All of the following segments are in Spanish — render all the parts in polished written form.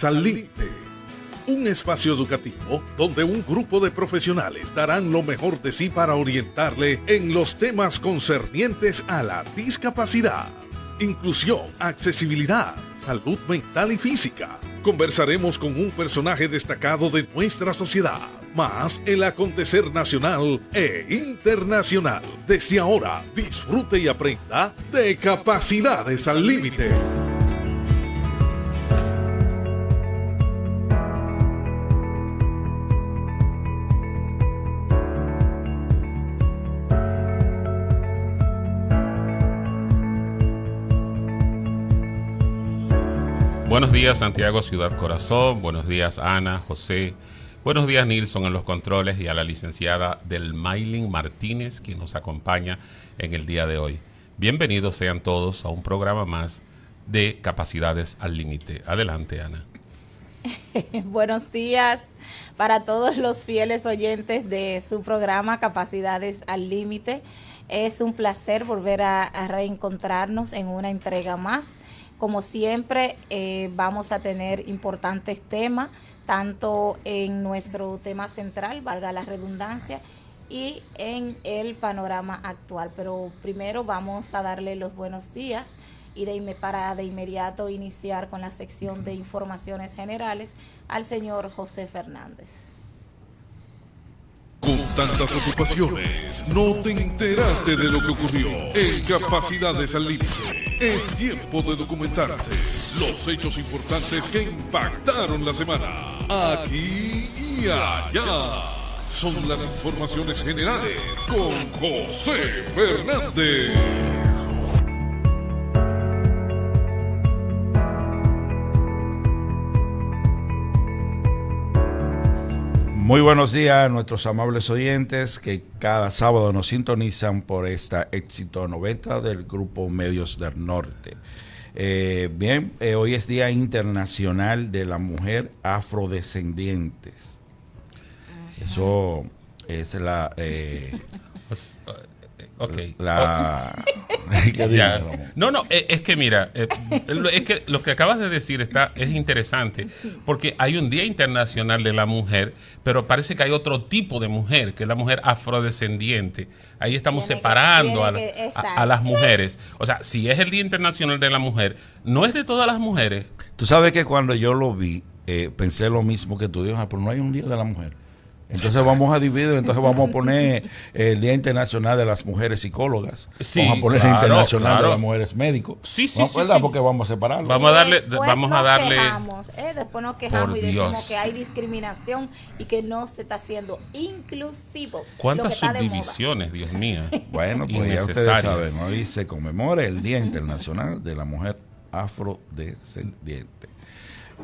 Al Límite, un espacio educativo donde un grupo de profesionales darán lo mejor de sí para orientarle en los temas concernientes a la discapacidad, inclusión, accesibilidad, salud mental y física. Conversaremos con un personaje destacado de nuestra sociedad, más el acontecer nacional e internacional. Desde ahora, disfrute y aprenda de Capacidades al Límite. Buenos días Santiago, Ciudad Corazón, buenos días Ana, José, buenos días Nilson en los controles y a la licenciada Del Maylin Martínez quien nos acompaña en el día de hoy. Bienvenidos sean todos a un programa más de Capacidades al Límite. Adelante Ana. Buenos días para todos los fieles oyentes de su programa Capacidades al Límite. Es un placer volver a reencontrarnos en una entrega más. Como siempre, vamos a tener importantes temas, tanto en nuestro tema central, valga la redundancia, y en el panorama actual. Pero primero vamos a darle los buenos días y para de inmediato iniciar con la sección de informaciones generales al señor José Fernández. Con tantas ocupaciones, no te enteraste de lo que ocurrió en Capacidades al Límite. Es tiempo de documentarte los hechos importantes que impactaron la semana, aquí y allá. Son las informaciones generales con José Fernández. Muy buenos días a nuestros amables oyentes que cada sábado nos sintonizan por esta éxito 90 del Grupo Medios del Norte. Hoy es Día Internacional de la Mujer Afrodescendientes. Eso es la... Okay. Es que mira, es que lo que acabas de decir es interesante, porque hay un Día Internacional de la Mujer, pero parece que hay otro tipo de mujer, que es la mujer afrodescendiente. Ahí estamos separando a las mujeres. O sea, si es el Día Internacional de la Mujer, no es de todas las mujeres. Tú sabes que cuando yo lo vi, pensé lo mismo que tú dices, pero no hay un Día de la Mujer. Entonces vamos a dividir, entonces vamos a poner el Día Internacional de las Mujeres Psicólogas, sí, vamos a poner el Internacional de las Mujeres Médicos. Sí, porque vamos a separarlo. Vamos a darle. Después nos quejamos y decimos que hay discriminación y que no se está haciendo inclusivo. ¿Cuántas subdivisiones, Dios mío? Bueno, pues ya ustedes saben, hoy se conmemora el Día Internacional de la Mujer Afrodescendiente.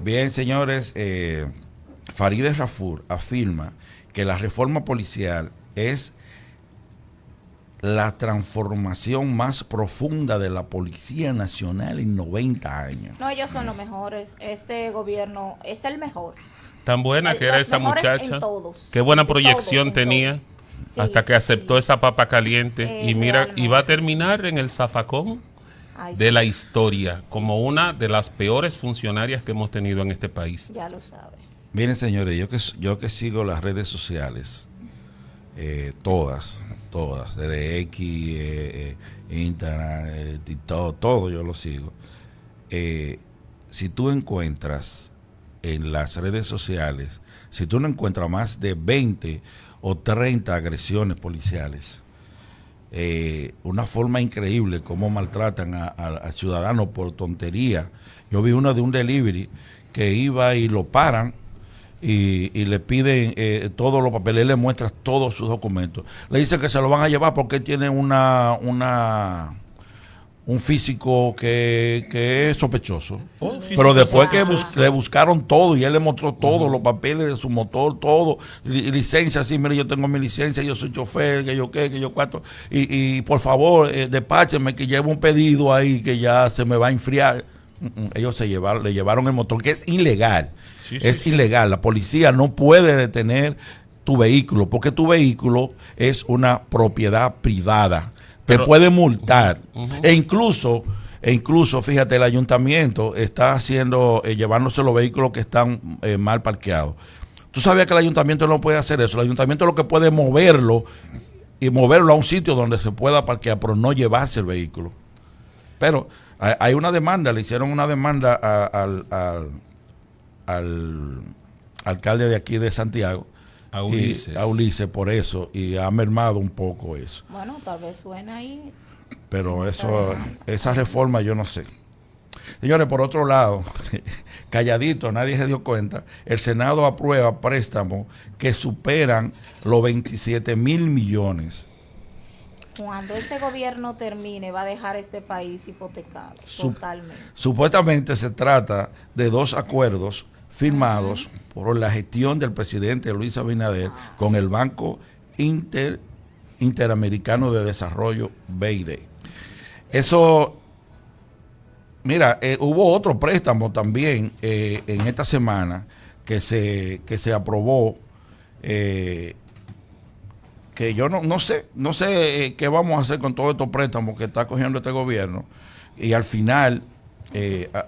Bien, señores, Farideh Raful afirma que la reforma policial es la transformación más profunda de la Policía Nacional en 90 años. No, ellos son los mejores. Este gobierno es el mejor. Tan buena que era esa muchacha. Qué buena proyección tenía. Sí, hasta que aceptó esa papa caliente. Y mira, realmente. Y va a terminar en el zafacón de la historia, como una de las peores funcionarias que hemos tenido en este país. Ya lo sabe. Miren, señores, yo que sigo las redes sociales, todas, desde X, Instagram, TikTok, todo yo lo sigo. Si tú encuentras en las redes sociales, si tú no encuentras más de 20 o 30 agresiones policiales, una forma increíble cómo maltratan a ciudadanos por tontería. Yo vi una de un delivery que iba y lo paran, y le piden todos los papeles, él le muestra todos sus documentos. Le dicen que se lo van a llevar porque tiene un físico que es sospechoso. Pero después que le buscaron todo y él le mostró todos los papeles de su motor, todo, licencia, sí, mire, yo tengo mi licencia, yo soy chofer, que yo cuatro, y por favor, despáchenme que llevo un pedido ahí que ya se me va a enfriar. Ellos le llevaron el motor, que es ilegal. Es ilegal. La policía no puede detener tu vehículo, porque tu vehículo es una propiedad privada. Te puede multar. E incluso E incluso, fíjate, el ayuntamiento está haciendo, llevándose los vehículos que están mal parqueados. Tú sabías que el ayuntamiento no puede hacer eso. El ayuntamiento lo que puede es moverlo y moverlo a un sitio donde se pueda parquear, pero no llevarse el vehículo. Pero hay una demanda, le hicieron una demanda al alcalde de aquí de Santiago, a Ulises, por eso, y ha mermado un poco eso. Bueno, tal vez suena ahí. Pero esa reforma yo no sé. Señores, por otro lado, calladito, nadie se dio cuenta, el Senado aprueba préstamos que superan los 27,000 millones. Cuando este gobierno termine, va a dejar este país hipotecado totalmente. Supuestamente se trata de 2 acuerdos firmados por la gestión del presidente Luis Abinader con el Banco Interamericano de Desarrollo, BID. Eso, mira, hubo otro préstamo también en esta semana que se aprobó, que yo no sé qué vamos a hacer con todos estos préstamos que está cogiendo este gobierno, y al final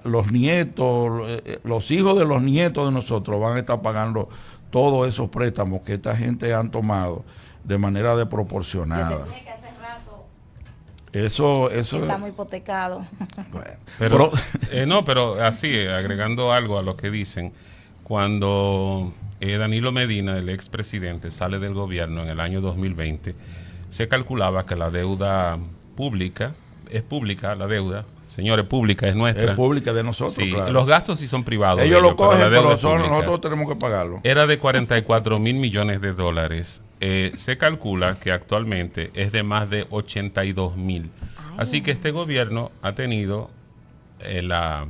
los nietos, los hijos de los nietos de nosotros van a estar pagando todos esos préstamos que esta gente han tomado de manera desproporcionada. Eso estamos hipotecados. Bueno, pero así, agregando algo a lo que dicen, cuando Danilo Medina, el expresidente, sale del gobierno en el año 2020, se calculaba que la deuda pública, es pública la deuda, señores, pública es nuestra. Es pública de nosotros, sí, claro. Los gastos sí son privados. Ellos lo cogen, pero nosotros tenemos que pagarlo. Era de 44,000 millones de dólares. Se calcula que actualmente es de más de 82,000. Así que este gobierno ha tenido la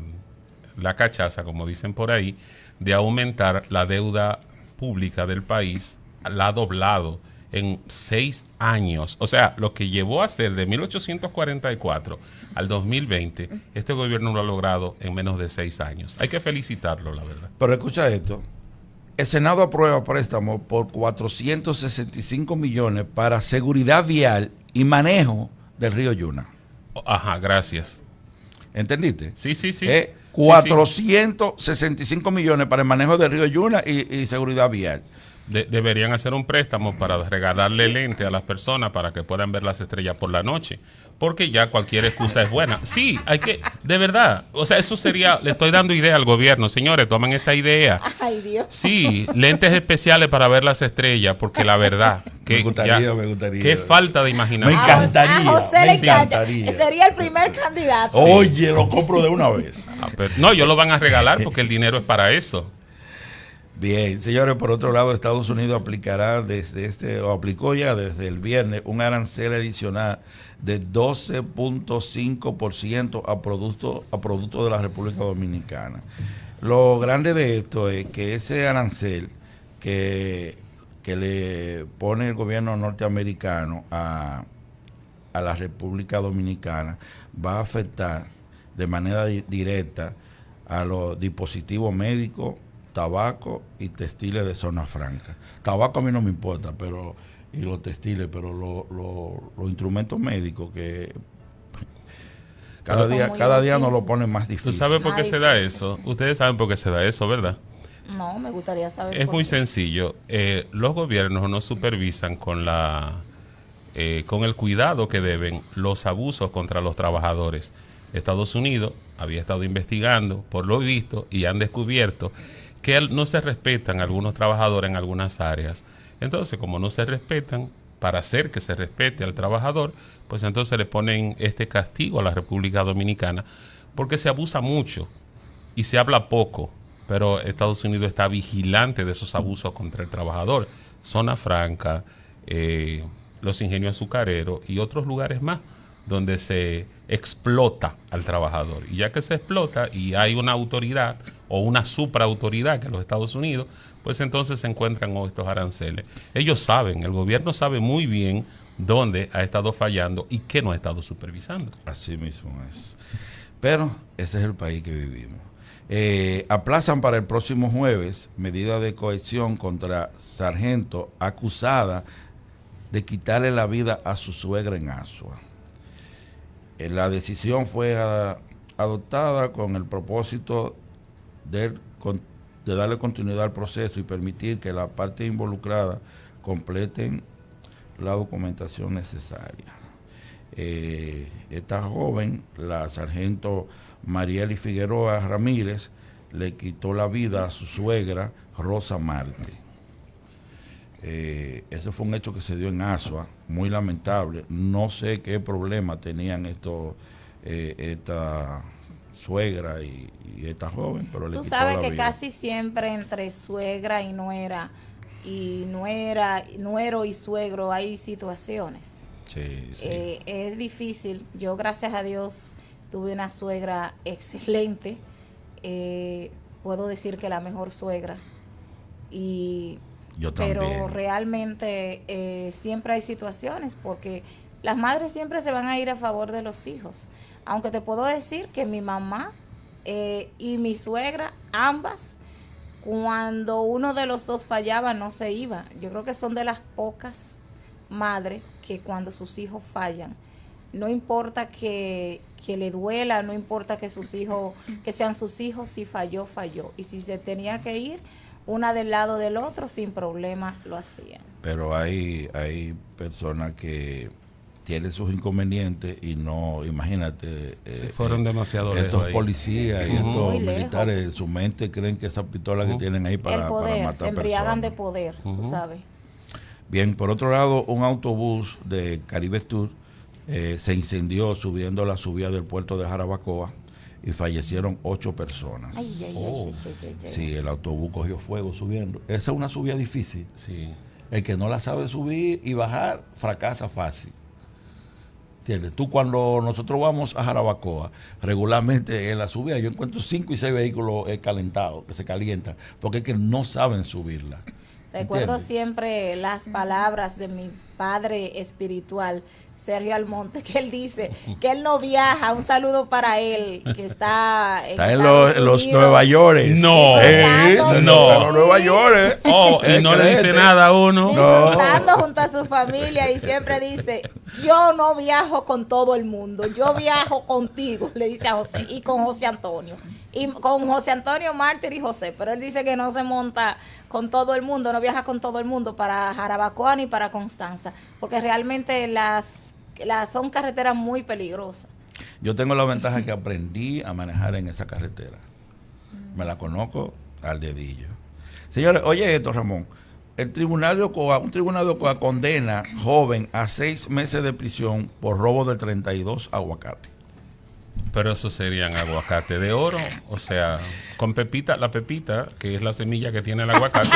cachaza, como dicen por ahí, de aumentar la deuda pública del país. La ha doblado en 6 años. O sea, lo que llevó a ser de 1844 al 2020, este gobierno lo ha logrado en menos de 6 años. Hay que felicitarlo, la verdad. Pero escucha esto. El Senado aprueba préstamos por 465 millones para seguridad vial y manejo del río Yuna. Ajá, gracias. ¿Entendiste? Sí. 465 millones para el manejo del río Yuna y seguridad vial. Deberían hacer un préstamo para regalarle lente a las personas para que puedan ver las estrellas por la noche, porque ya cualquier excusa es buena. Sí, hay que, de verdad, o sea, eso sería, le estoy dando idea al gobierno, señores, tomen esta idea. Ay, Dios. Sí, lentes especiales para ver las estrellas, porque la verdad, me gustaría. Qué falta de imaginación. Me encantaría. A José le encantaría. Sería el primer candidato. Oye, lo compro de una vez. No, ellos lo van a regalar porque el dinero es para eso. Bien, señores, por otro lado, Estados Unidos aplicó ya desde el viernes un arancel adicional de 12.5% a productos de la República Dominicana. Lo grande de esto es que ese arancel que le pone el gobierno norteamericano a la República Dominicana va a afectar de manera directa a los dispositivos médicos, tabaco y textiles de zona franca. Tabaco a mí no me importa, y los textiles, pero los instrumentos médicos que cada día nos lo ponen más difícil. ¿Tú sabes por qué se da eso? Ustedes saben por qué se da eso, ¿verdad? No, me gustaría saber. Es muy sencillo. Los gobiernos no supervisan con el cuidado que deben los abusos contra los trabajadores. Estados Unidos había estado investigando, por lo visto, y han descubierto que no se respetan algunos trabajadores en algunas áreas. Entonces, como no se respetan, para hacer que se respete al trabajador, pues entonces le ponen este castigo a la República Dominicana, porque se abusa mucho y se habla poco, pero Estados Unidos está vigilante de esos abusos contra el trabajador. Zona Franca, los ingenios azucareros y otros lugares más, donde se explota al trabajador. Y ya que se explota y hay una autoridad o una supraautoridad que es los Estados Unidos, pues entonces se encuentran estos aranceles. Ellos saben, el gobierno sabe muy bien dónde ha estado fallando y qué no ha estado supervisando. Así mismo es. Pero ese es el país que vivimos. Aplazan para el próximo jueves medida de coerción contra sargento acusada de quitarle la vida a su suegra en Asua. La decisión fue adoptada con el propósito de darle continuidad al proceso y permitir que la parte involucrada completen la documentación necesaria. Esta joven, la sargento Marieli Figueroa Ramírez, le quitó la vida a su suegra Rosa Marte. Ese fue un hecho que se dio en Asua, muy lamentable. No sé qué problema tenían esta suegra y esta joven, pero le Tú quitó sabes la que vida. casi siempre entre suegra y nuero y suegro hay situaciones. Sí, sí. Es difícil. Yo, gracias a Dios, tuve una suegra excelente. Puedo decir que la mejor suegra. Yo también. Pero realmente siempre hay situaciones porque las madres siempre se van a ir a favor de los hijos. Aunque te puedo decir que mi mamá y mi suegra, ambas, cuando uno de los dos fallaba, no se iba. Yo creo que son de las pocas madres que cuando sus hijos fallan, no importa que le duela, no importa que sus hijos, que sean sus hijos, si falló, falló. Y si se tenía que ir, una del lado del otro, sin problema lo hacían. Pero hay personas que tienen sus inconvenientes y no, imagínate. Se fueron demasiado lejos. Estos ahí. policías y estos Muy militares, lejos. en su mente creen que esa pistola que tienen ahí para El poder, matar se embriagan de personas. poder, tú sabes. Bien, por otro lado, un autobús de Caribe Tour se incendió subiendo la subida del puerto de Jarabacoa y fallecieron 8 personas. Ay, ay, Oh. ay. Sí, el autobús cogió fuego subiendo. Esa es una subida difícil. Sí. El que no la sabe subir y bajar, fracasa fácil. ¿Entiendes? Tú cuando nosotros vamos a Jarabacoa, regularmente en la subida yo encuentro 5 y 6 vehículos calentados, que se calientan, porque es que no saben subirla. Recuerdo ¿Entiendes? siempre las palabras de mi padre espiritual, Sergio Almonte, que él dice que él no viaja. Un saludo para él, que está en Está en Estados los Unidos. Nueva York. No. No. Los Nueva York. Oh, y no le dice nada a uno. Disfrutando junto a su familia y siempre dice, yo no viajo con todo el mundo, yo viajo contigo, le dice a José, y con José Antonio. Y con José Antonio Mártir y José, pero él dice que no se monta con todo el mundo, no viaja con todo el mundo para Jarabacoa ni para Constanza, porque realmente las son carreteras muy peligrosas. Yo tengo la ventaja que aprendí a manejar en esa carretera. Me la conozco al dedillo. Señores, oye esto, Ramón. Un tribunal de Ocoa condena joven a 6 meses de prisión por robo de 32 aguacates. Pero eso serían aguacate de oro, o sea, con pepita, la pepita, que es la semilla que tiene el aguacate,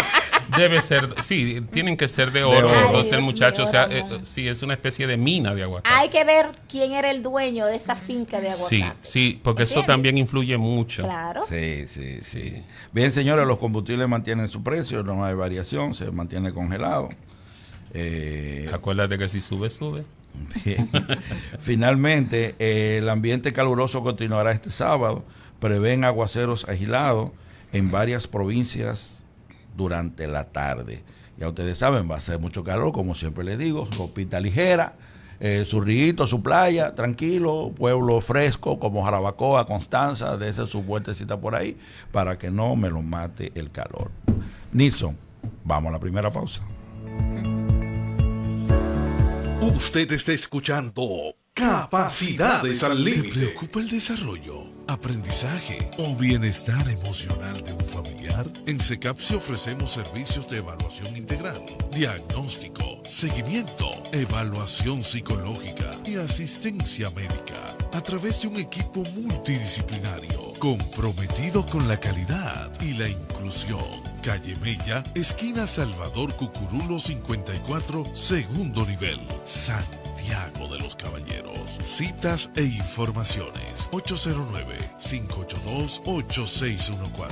debe ser, sí, tienen que ser de oro. Ay, Entonces el Dios muchacho, mío, o sea, Ramón. sí, es una especie de mina de aguacate. Hay que ver quién era el dueño de esa finca de aguacate. Sí, sí, porque eso ¿Entiendes? también influye mucho. Claro. Sí. Bien, señores, los combustibles mantienen su precio, no hay variación, se mantiene congelado. Acuérdate que si sube, sube. Bien. Finalmente, el ambiente caluroso continuará este sábado. Prevén aguaceros aislados en varias provincias durante la tarde. Ya ustedes saben, va a ser mucho calor, como siempre les digo, ropita ligera, su rito, su playa, tranquilo, pueblo fresco como Jarabacoa, Constanza, dése su vueltecita por ahí para que no me lo mate el calor. Nilson, vamos a la primera pausa. Usted está escuchando Capacidades al ¿Te Límite. preocupa el desarrollo, aprendizaje o bienestar emocional de un familiar? En SECAPSI ofrecemos servicios de evaluación integral, diagnóstico, seguimiento, evaluación psicológica y asistencia médica a través de un equipo multidisciplinario comprometido con la calidad y la inclusión. Calle Mella, esquina Salvador Cucurulo 54, segundo nivel, Santiago de los Caballeros. Citas e informaciones 809-582-8614.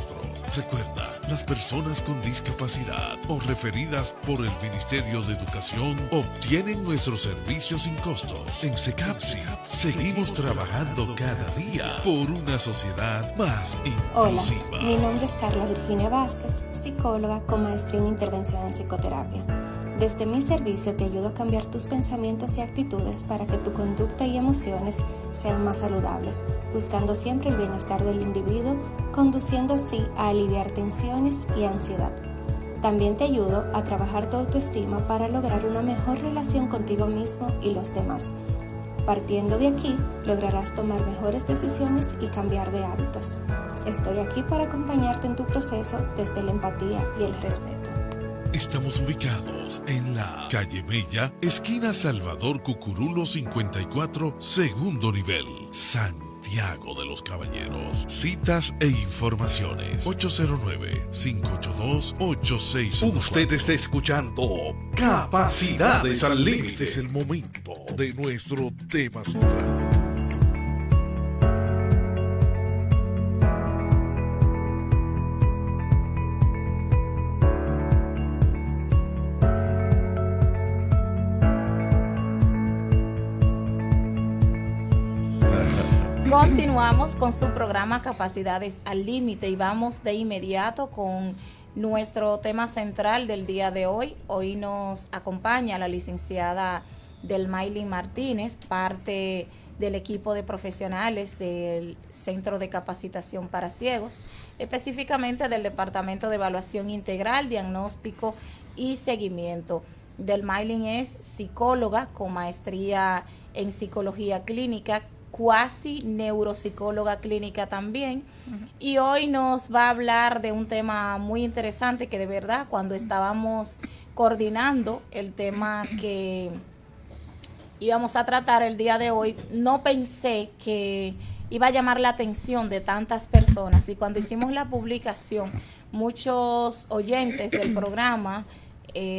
Recuerda, las personas con discapacidad o referidas por el Ministerio de Educación obtienen nuestros servicios sin costos. En SECAPSI seguimos trabajando cada día por una sociedad más Hola, inclusiva. mi nombre es Carla Virginia Vázquez, psicóloga con maestría en intervención en psicoterapia. Desde mi servicio te ayudo a cambiar tus pensamientos y actitudes para que tu conducta y emociones sean más saludables, buscando siempre el bienestar del individuo, conduciendo así a aliviar tensiones y ansiedad. También te ayudo a trabajar tu autoestima para lograr una mejor relación contigo mismo y los demás. Partiendo de aquí, lograrás tomar mejores decisiones y cambiar de hábitos. Estoy aquí para acompañarte en tu proceso desde la empatía y el respeto. Estamos ubicados en la calle Mella, esquina Salvador Cucurulo 54, segundo nivel, Santiago de los Caballeros. Citas e informaciones 809-582-8614. Usted está escuchando Capacidades al Límite. Este es el momento de nuestro tema central. Continuamos con su programa Capacidades al Límite y vamos de inmediato con nuestro tema central del día de hoy. Hoy nos acompaña la licenciada Delmaylin Martínez, parte del equipo de profesionales del Centro de Capacitación para Ciegos, específicamente del Departamento de Evaluación Integral, Diagnóstico y Seguimiento. Delmaylin es psicóloga con maestría en psicología clínica, cuasi neuropsicóloga clínica también, y hoy nos va a hablar de un tema muy interesante que de verdad cuando estábamos coordinando el tema que íbamos a tratar el día de hoy, no pensé que iba a llamar la atención de tantas personas, y cuando hicimos la publicación, muchos oyentes del programa,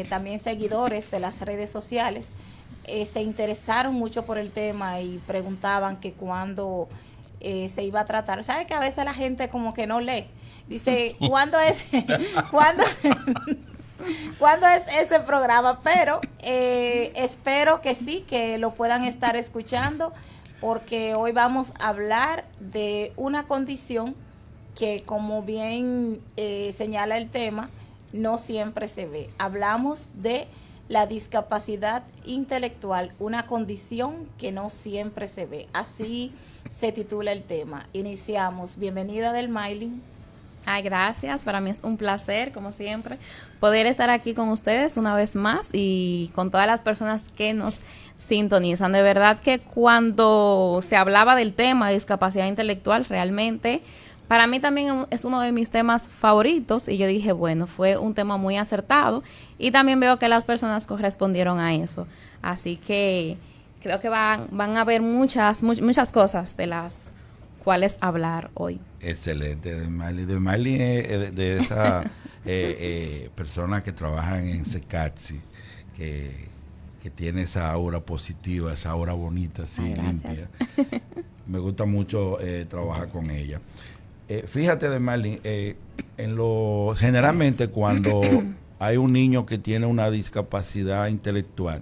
también seguidores de las redes sociales, se interesaron mucho por el tema y preguntaban que cuándo se iba a tratar. ¿Sabe que a veces la gente como que no lee? Dice, ¿cuándo es ese programa? Pero espero que sí, que lo puedan estar escuchando, porque hoy vamos a hablar de una condición que, como bien señala el tema, no siempre se ve. Hablamos de la discapacidad intelectual, una condición que no siempre se ve. Así se titula el tema. Iniciamos. Bienvenida, Delmaylin. Ay, gracias. Para mí es un placer, como siempre, poder estar aquí con ustedes una vez más y con todas las personas que nos sintonizan. De verdad que cuando se hablaba del tema de discapacidad intelectual, realmente para mí también es uno de mis temas favoritos, y yo dije, bueno, fue un tema muy acertado, y también veo que las personas correspondieron a eso. Así que creo que van a haber muchas cosas de las cuales hablar hoy. Excelente, Delmaylin es de esas personas que trabajan en SECATSI, que tiene esa aura positiva, esa aura bonita, así, limpia. Me gusta mucho trabajar con ella. Fíjate, Delmaylin, generalmente cuando hay un niño que tiene una discapacidad intelectual,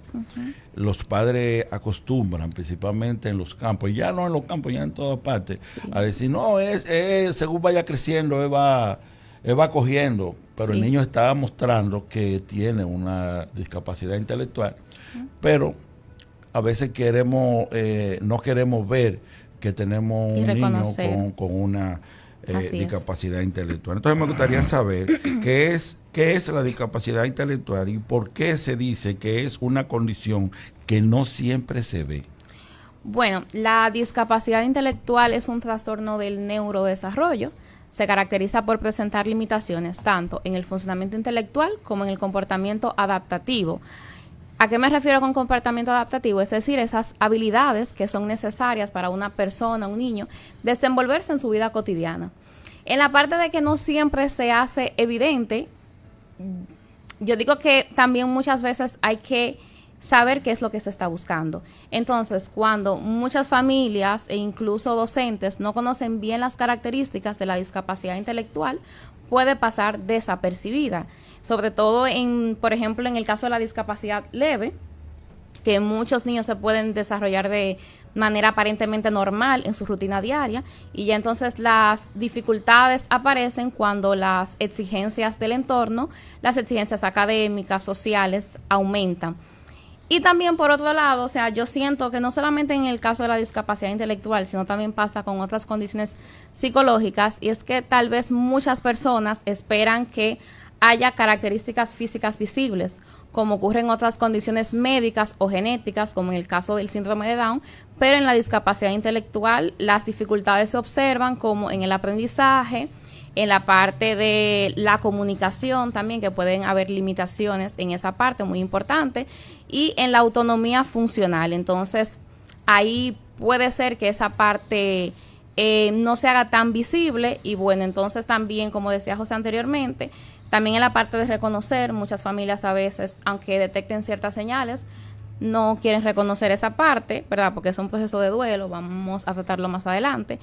los padres acostumbran, principalmente en los campos, ya no en los campos, ya en todas partes, a decir, no, según vaya creciendo, él va cogiendo, pero el niño está mostrando que tiene una discapacidad intelectual, pero a veces no queremos ver que tenemos un niño con una discapacidad intelectual. Entonces me gustaría saber qué es la discapacidad intelectual y por qué se dice que es una condición que no siempre se ve. Bueno, la discapacidad intelectual es un trastorno del neurodesarrollo. Se caracteriza por presentar limitaciones tanto en el funcionamiento intelectual como en el comportamiento adaptativo. ¿A qué me refiero con comportamiento adaptativo? Es decir, esas habilidades que son necesarias para una persona, un niño, desenvolverse en su vida cotidiana. En la parte de que no siempre se hace evidente, yo digo que también muchas veces hay que saber qué es lo que se está buscando. Entonces, cuando muchas familias e incluso docentes no conocen bien las características de la discapacidad intelectual, puede pasar desapercibida. Sobre todo, por ejemplo, en el caso de la discapacidad leve, que muchos niños se pueden desarrollar de manera aparentemente normal en su rutina diaria, y ya entonces las dificultades aparecen cuando las exigencias del entorno, las exigencias académicas, sociales, aumentan. Y también por otro lado, o sea, yo siento que no solamente en el caso de la discapacidad intelectual, sino también pasa con otras condiciones psicológicas, y es que tal vez muchas personas esperan que haya características físicas visibles, como ocurre en otras condiciones médicas o genéticas, como en el caso del síndrome de Down, pero en la discapacidad intelectual las dificultades se observan como en el aprendizaje, en la parte de la comunicación también, que pueden haber limitaciones en esa parte muy importante, y en la autonomía funcional. Entonces, ahí puede ser que esa parte no se haga tan visible, y bueno, entonces también, como decía José anteriormente, también en la parte de reconocer, muchas familias a veces, aunque detecten ciertas señales, no quieren reconocer esa parte, ¿verdad? Porque es un proceso de duelo, vamos a tratarlo más adelante.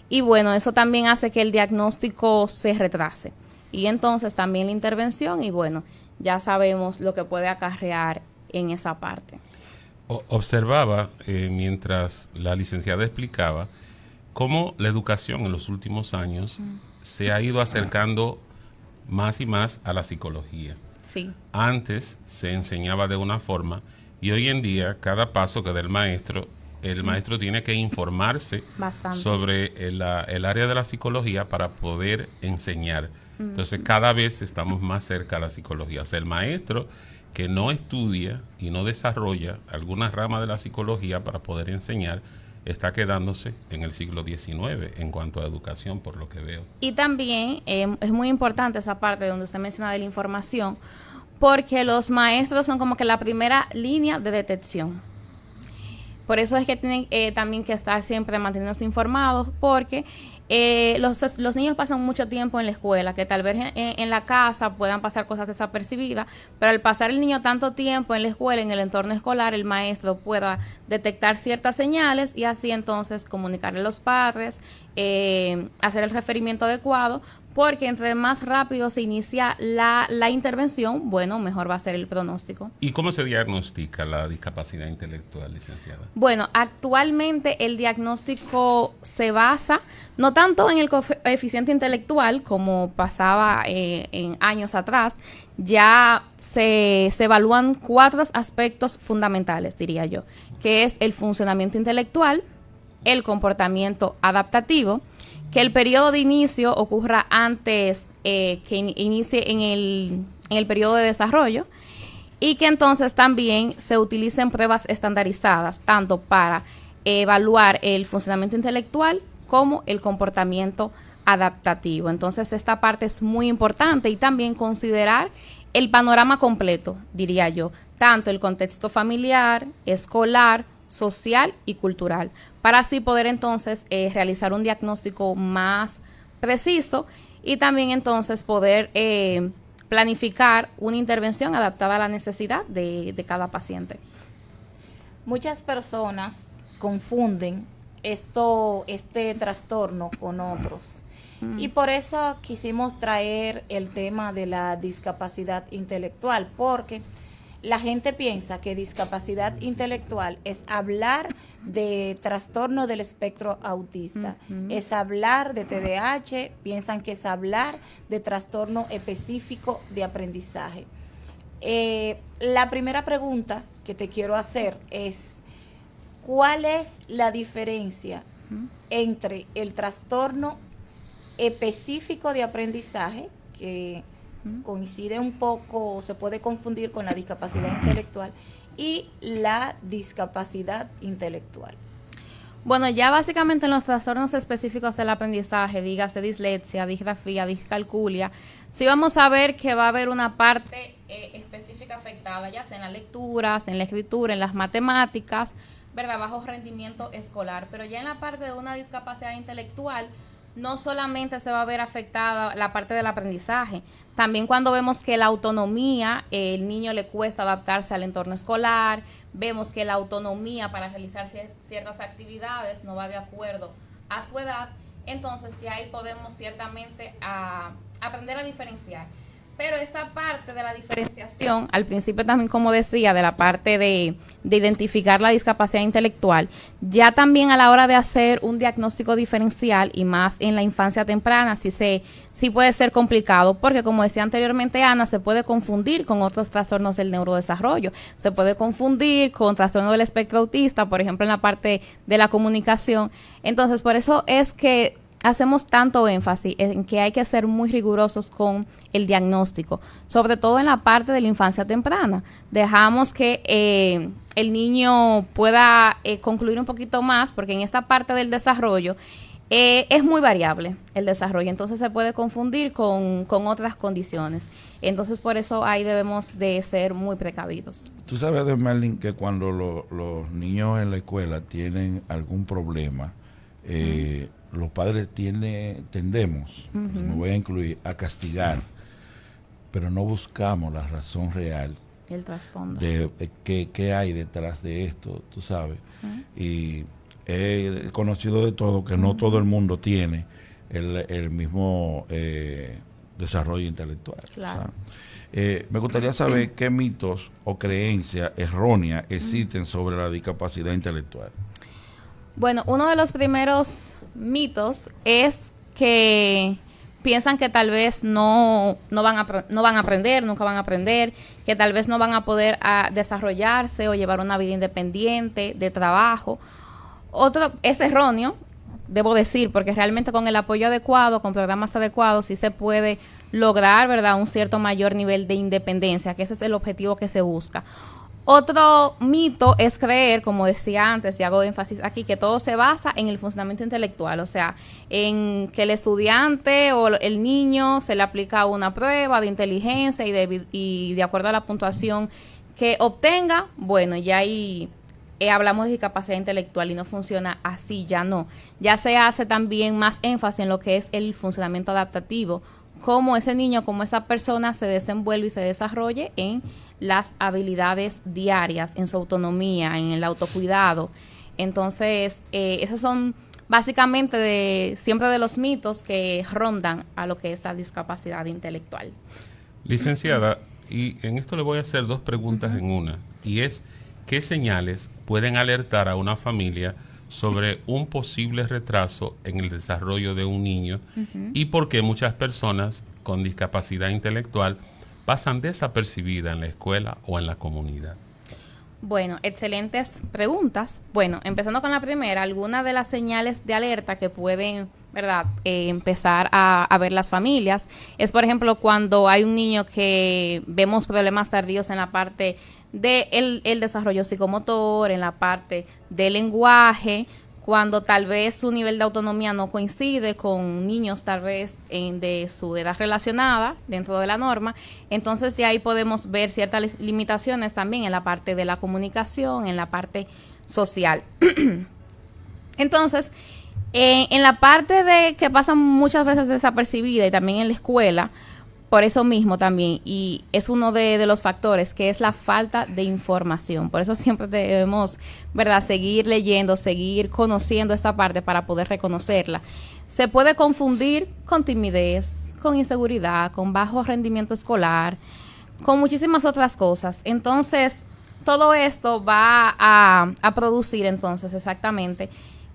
Y bueno, eso también hace que el diagnóstico se retrase. Y entonces también la intervención, y bueno, ya sabemos lo que puede acarrear en esa parte. Observaba, mientras la licenciada explicaba, cómo la educación en los últimos años se ha ido acercando más y más a la psicología. Sí. Antes se enseñaba de una forma, y hoy en día cada paso que da el maestro tiene que informarse Bastante sobre el área de la psicología para poder enseñar. Entonces cada vez estamos más cerca a la psicología. O sea, el maestro que no estudia y no desarrolla alguna rama de la psicología para poder enseñar, está quedándose en el siglo XIX en cuanto a educación, por lo que veo. Y también es muy importante esa parte donde usted menciona de la información, porque los maestros son como que la primera línea de detección. Por eso es que tienen también que estar siempre manteniéndose informados, porque los niños pasan mucho tiempo en la escuela, que tal vez en la casa puedan pasar cosas desapercibidas, pero al pasar el niño tanto tiempo en la escuela, en el entorno escolar, el maestro pueda detectar ciertas señales y así entonces comunicarle a los padres, hacer el referimiento adecuado, porque entre más rápido se inicia la intervención, bueno, mejor va a ser el pronóstico. ¿Y cómo se diagnostica la discapacidad intelectual, licenciada? Bueno, actualmente el diagnóstico se basa no tanto en el coeficiente intelectual como pasaba en años atrás. Ya se evalúan 4 aspectos fundamentales, diría yo, que es el funcionamiento intelectual, el comportamiento adaptativo, que el periodo de inicio ocurra antes que inicie en el periodo de desarrollo, y que entonces también se utilicen pruebas estandarizadas, tanto para evaluar el funcionamiento intelectual como el comportamiento adaptativo. Entonces esta parte es muy importante, y también considerar el panorama completo, diría yo, tanto el contexto familiar, escolar, social y cultural, para así poder entonces realizar un diagnóstico más preciso, y también entonces poder planificar una intervención adaptada a la necesidad de cada paciente. Muchas personas confunden este trastorno con otros. Y por eso quisimos traer el tema de la discapacidad intelectual, porque la gente piensa que discapacidad intelectual es hablar de trastorno del espectro autista, es hablar de TDAH, piensan que es hablar de trastorno específico de aprendizaje. La primera pregunta que te quiero hacer es, ¿cuál es la diferencia entre el trastorno específico de aprendizaje, que coincide un poco o se puede confundir con la discapacidad intelectual, y la discapacidad intelectual? Bueno, ya básicamente en los trastornos específicos del aprendizaje, dígase dislexia, disgrafía, discalculia, sí vamos a ver que va a haber una parte específica afectada, ya sea en las lecturas, en la escritura, en las matemáticas, ¿verdad? Bajo rendimiento escolar. Pero ya en la parte de una discapacidad intelectual, no solamente se va a ver afectada la parte del aprendizaje, también cuando vemos que la autonomía, el niño le cuesta adaptarse al entorno escolar, vemos que la autonomía para realizar ciertas actividades no va de acuerdo a su edad, entonces ya ahí podemos ciertamente aprender a diferenciar. Pero esta parte de la diferenciación, al principio también, como decía, de la parte de identificar la discapacidad intelectual, ya también a la hora de hacer un diagnóstico diferencial y más en la infancia temprana, sí puede ser complicado, porque como decía anteriormente Ana, se puede confundir con otros trastornos del neurodesarrollo, se puede confundir con trastorno del espectro autista, por ejemplo, en la parte de la comunicación. Entonces, por eso es que hacemos tanto énfasis en que hay que ser muy rigurosos con el diagnóstico, sobre todo en la parte de la infancia temprana. Dejamos que el niño pueda concluir un poquito más, porque en esta parte del desarrollo es muy variable el desarrollo, entonces se puede confundir con otras condiciones. Entonces, por eso ahí debemos de ser muy precavidos. Tú sabes, de Merlin, que cuando los niños en la escuela tienen algún problema, los padres tendemos, me voy a incluir, a castigar, pero no buscamos la razón real, el trasfondo de qué hay detrás de esto, tú sabes. Y he conocido de todo que no todo el mundo tiene el mismo desarrollo intelectual. Claro. Me gustaría saber qué mitos o creencias erróneas existen sobre la discapacidad intelectual. Bueno, uno de los primeros mitos es que piensan que tal vez no van a aprender, nunca van a aprender, que tal vez no van a poder desarrollarse o llevar una vida independiente de trabajo. Otro es erróneo, debo decir, porque realmente con el apoyo adecuado, con programas adecuados, sí se puede lograr, ¿verdad?, un cierto mayor nivel de independencia, que ese es el objetivo que se busca. Otro mito es creer, como decía antes, y hago énfasis aquí, que todo se basa en el funcionamiento intelectual, o sea, en que el estudiante o el niño se le aplica una prueba de inteligencia y de acuerdo a la puntuación que obtenga, bueno, ya ahí hablamos de discapacidad intelectual y no funciona así, ya no. Ya se hace también más énfasis en lo que es el funcionamiento adaptativo, cómo ese niño, cómo esa persona se desenvuelve y se desarrolle en las habilidades diarias, en su autonomía, en el autocuidado. Entonces, esos son básicamente siempre de los mitos que rondan a lo que es la discapacidad intelectual. Licenciada, y en esto le voy a hacer dos preguntas en una, y es, ¿qué señales pueden alertar a una familia sobre un posible retraso en el desarrollo de un niño y por qué muchas personas con discapacidad intelectual pasan desapercibidas en la escuela o en la comunidad? Bueno, excelentes preguntas. Bueno, empezando con la primera, algunas de las señales de alerta que pueden, ¿verdad?, empezar a ver las familias es, por ejemplo, cuando hay un niño que vemos problemas tardíos en la parte del el desarrollo psicomotor, en la parte del lenguaje, cuando tal vez su nivel de autonomía no coincide con niños tal vez de su edad relacionada dentro de la norma. Entonces ya ahí podemos ver ciertas limitaciones también en la parte de la comunicación, en la parte social. Entonces, en la parte de que pasan muchas veces desapercibida y también en la escuela, por eso mismo también, y es uno de los factores, que es la falta de información. Por eso siempre debemos, ¿verdad?, seguir leyendo, seguir conociendo esta parte para poder reconocerla. Se puede confundir con timidez, con inseguridad, con bajo rendimiento escolar, con muchísimas otras cosas. Entonces, todo esto va a producir entonces exactamente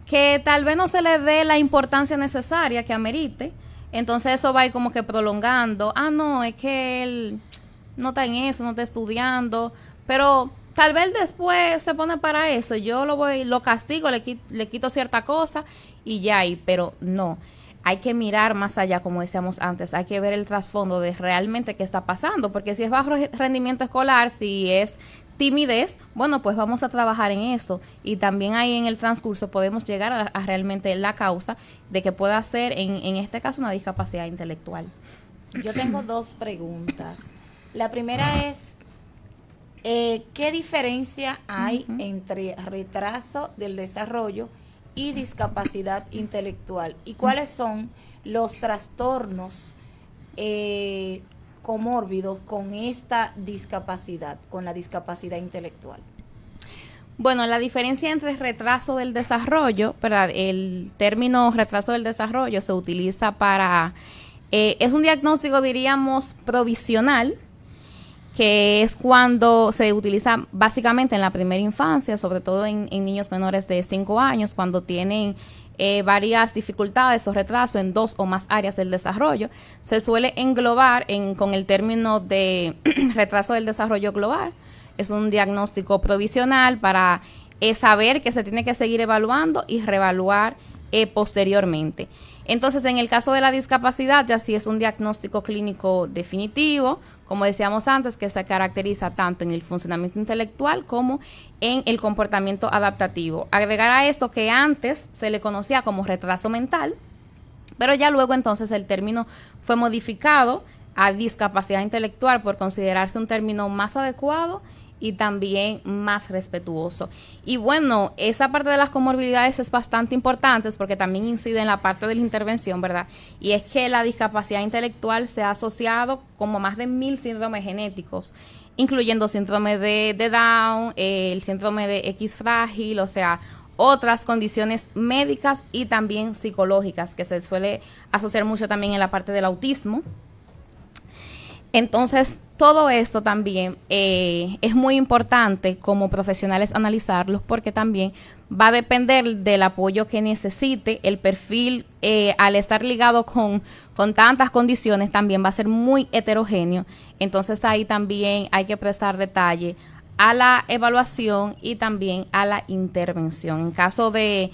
que tal vez no se le dé la importancia necesaria que amerite. Entonces eso va a ir como que prolongando. Ah, no, es que él no está en eso, no está estudiando. Pero tal vez después se pone para eso. Yo lo castigo, le quito cierta cosa y ya ahí. Pero no, hay que mirar más allá, como decíamos antes. Hay que ver el trasfondo de realmente qué está pasando. Porque si es bajo rendimiento escolar, si es timidez, bueno, pues vamos a trabajar en eso, y también ahí en el transcurso podemos llegar a realmente la causa de que pueda ser, en este caso, una discapacidad intelectual. Yo tengo dos preguntas. La primera es, ¿qué diferencia hay entre retraso del desarrollo y discapacidad intelectual? ¿Y cuáles son los trastornos comórbidos con esta discapacidad, con la discapacidad intelectual? Bueno, la diferencia entre retraso del desarrollo, ¿verdad? El término retraso del desarrollo se utiliza para Es un diagnóstico, diríamos, provisional, que es cuando se utiliza básicamente en la primera infancia, sobre todo en niños menores de 5 años, cuando tienen varias dificultades o retraso en 2 o más áreas del desarrollo. Se suele englobar con el término de retraso del desarrollo global. Es un diagnóstico provisional para saber que se tiene que seguir evaluando y reevaluar posteriormente. Entonces, en el caso de la discapacidad, ya sí es un diagnóstico clínico definitivo, como decíamos antes, que se caracteriza tanto en el funcionamiento intelectual como en el comportamiento adaptativo. Agregar a esto que antes se le conocía como retraso mental, pero ya luego entonces el término fue modificado a discapacidad intelectual por considerarse un término más adecuado y también más respetuoso. Y bueno, esa parte de las comorbilidades es bastante importante porque también incide en la parte de la intervención, ¿verdad? Y es que la discapacidad intelectual se ha asociado como más de 1000 síndromes genéticos, incluyendo síndrome de Down, el síndrome de X frágil, o sea, otras condiciones médicas y también psicológicas, que se suele asociar mucho también en la parte del autismo. Entonces, todo esto también es muy importante como profesionales analizarlos, porque también va a depender del apoyo que necesite. El perfil, al estar ligado con tantas condiciones, también va a ser muy heterogéneo. Entonces, ahí también hay que prestar detalle a la evaluación y también a la intervención. En caso de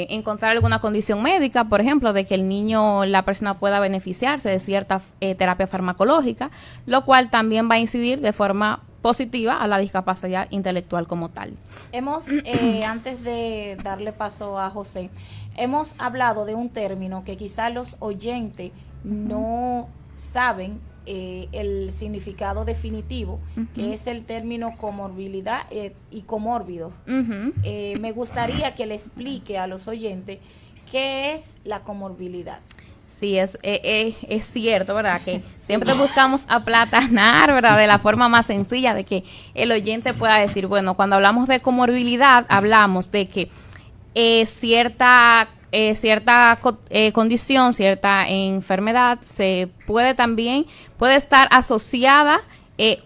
encontrar alguna condición médica, por ejemplo, de que el niño, la persona pueda beneficiarse de cierta terapia farmacológica, lo cual también va a incidir de forma positiva a la discapacidad intelectual como tal. Hemos, antes de darle paso a José, hemos hablado de un término que quizá los oyentes no saben el significado definitivo, que es el término comorbilidad y comórbido. Me gustaría que le explique a los oyentes qué es la comorbilidad. Sí, es cierto, ¿verdad? Que siempre buscamos aplatanar, ¿verdad? De la forma más sencilla, de que el oyente pueda decir, bueno, cuando hablamos de comorbilidad, hablamos de que cierta condición, cierta enfermedad puede estar asociada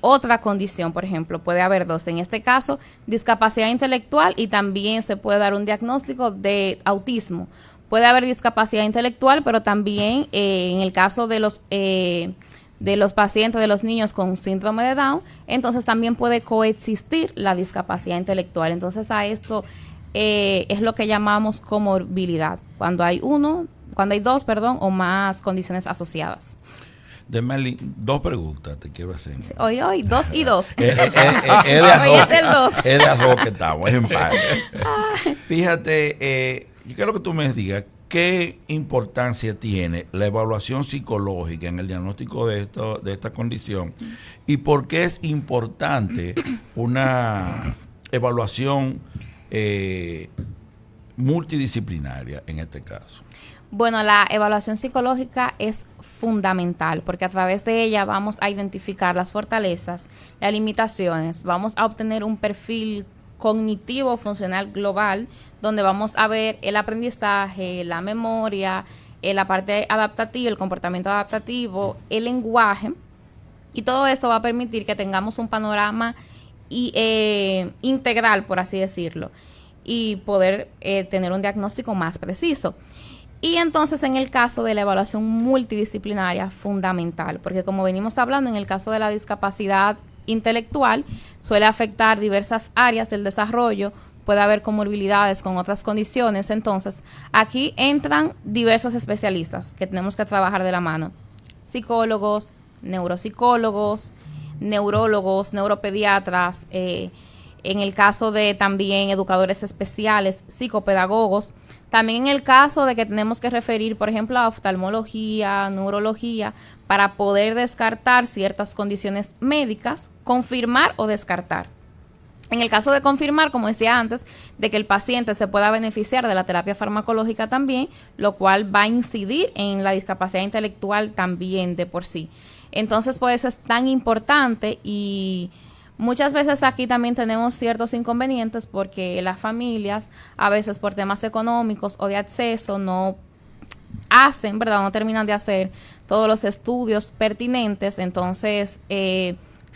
otra condición. Por ejemplo, puede haber 2, en este caso discapacidad intelectual, y también se puede dar un diagnóstico de autismo. Puede haber discapacidad intelectual, pero también en el caso de los pacientes, de los niños con síndrome de Down, entonces también puede coexistir la discapacidad intelectual. Entonces a esto es lo que llamamos comorbilidad, cuando hay 2 o más condiciones asociadas. Demeli, 2 preguntas te quiero hacer. Hoy, 2 y 2. Hoy es el 2. Es de arroz que estamos, es empate. Fíjate, yo quiero que tú me digas qué importancia tiene la evaluación psicológica en el diagnóstico de esta condición, y por qué es importante una evaluación multidisciplinaria en este caso. Bueno, la evaluación psicológica es fundamental porque a través de ella vamos a identificar las fortalezas, las limitaciones, vamos a obtener un perfil cognitivo funcional global donde vamos a ver el aprendizaje, la memoria, la parte adaptativa, el comportamiento adaptativo, el lenguaje, y todo esto va a permitir que tengamos un panorama integral, por así decirlo, y poder tener un diagnóstico más preciso. Y entonces, en el caso de la evaluación multidisciplinaria, fundamental, porque como venimos hablando, en el caso de la discapacidad intelectual, suele afectar diversas áreas del desarrollo, puede haber comorbilidades con otras condiciones. Entonces, aquí entran diversos especialistas que tenemos que trabajar de la mano: psicólogos, neuropsicólogos, neurólogos, neuropediatras, en el caso de también educadores especiales, psicopedagogos. También en el caso de que tenemos que referir, por ejemplo, a oftalmología, neurología, para poder descartar ciertas condiciones médicas, confirmar o descartar. En el caso de confirmar, como decía antes, de que el paciente se pueda beneficiar de la terapia farmacológica también, lo cual va a incidir en la discapacidad intelectual también de por sí. Entonces, por eso es tan importante, y muchas veces aquí también tenemos ciertos inconvenientes porque las familias, a veces por temas económicos o de acceso, no hacen, ¿verdad? No terminan de hacer todos los estudios pertinentes. Entonces,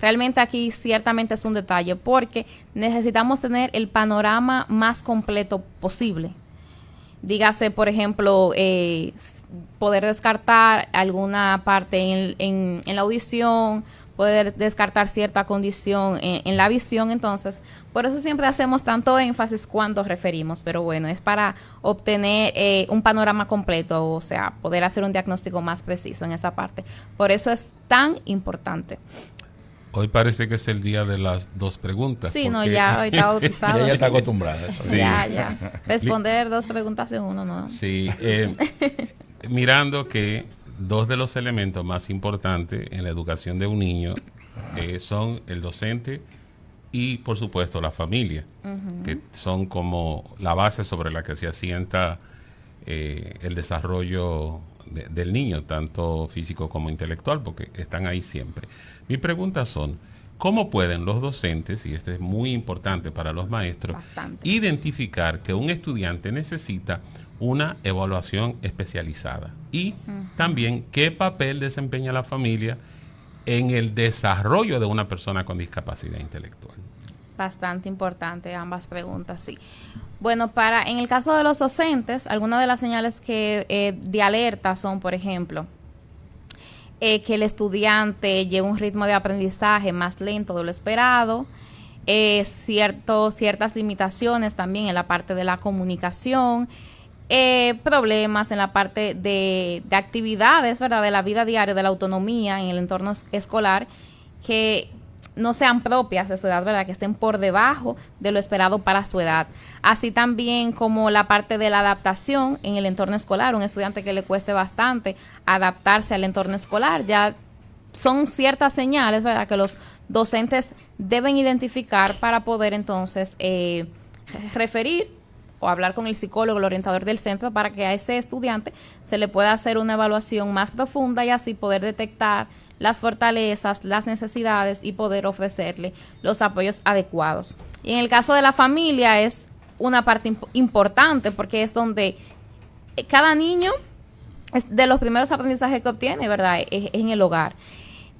realmente aquí ciertamente es un detalle porque necesitamos tener el panorama más completo posible. Dígase, por ejemplo, poder descartar alguna parte en la audición, poder descartar cierta condición en la visión. Entonces, por eso siempre hacemos tanto énfasis cuando referimos, pero bueno, es para obtener un panorama completo, o sea, poder hacer un diagnóstico más preciso en esa parte. Por eso es tan importante. Hoy parece que es el día de las 2 preguntas. Sí, no, ya hoy está bautizado. Ella está acostumbrada. Sí. Ya. Responder 2 preguntas en uno, ¿no? Sí, mirando que 2 de los elementos más importantes en la educación de un niño son el docente y, por supuesto, la familia, que son como la base sobre la que se asienta el desarrollo del niño, tanto físico como intelectual, porque están ahí siempre. Mis preguntas son, ¿cómo pueden los docentes, y esto es muy importante para los maestros, identificar que un estudiante necesita una evaluación especializada? Y también, ¿qué papel desempeña la familia en el desarrollo de una persona con discapacidad intelectual? Bastante importante ambas preguntas, sí. Bueno, en el caso de los docentes, algunas de las señales que de alerta son, por ejemplo, que el estudiante lleva un ritmo de aprendizaje más lento de lo esperado, ciertas limitaciones también en la parte de la comunicación, problemas en la parte de actividades, ¿verdad?, de la vida diaria, de la autonomía en el entorno escolar, que no sean propias de su edad, ¿verdad?, que estén por debajo de lo esperado para su edad. Así también como la parte de la adaptación en el entorno escolar, un estudiante que le cueste bastante adaptarse al entorno escolar, ya son ciertas señales, ¿verdad?, que los docentes deben identificar para poder entonces referir o hablar con el psicólogo, el orientador del centro, para que a ese estudiante se le pueda hacer una evaluación más profunda y así poder detectar las fortalezas, las necesidades y poder ofrecerle los apoyos adecuados. Y en el caso de la familia es una parte importante porque es donde cada niño, es de los primeros aprendizajes que obtiene, ¿verdad?, es en el hogar.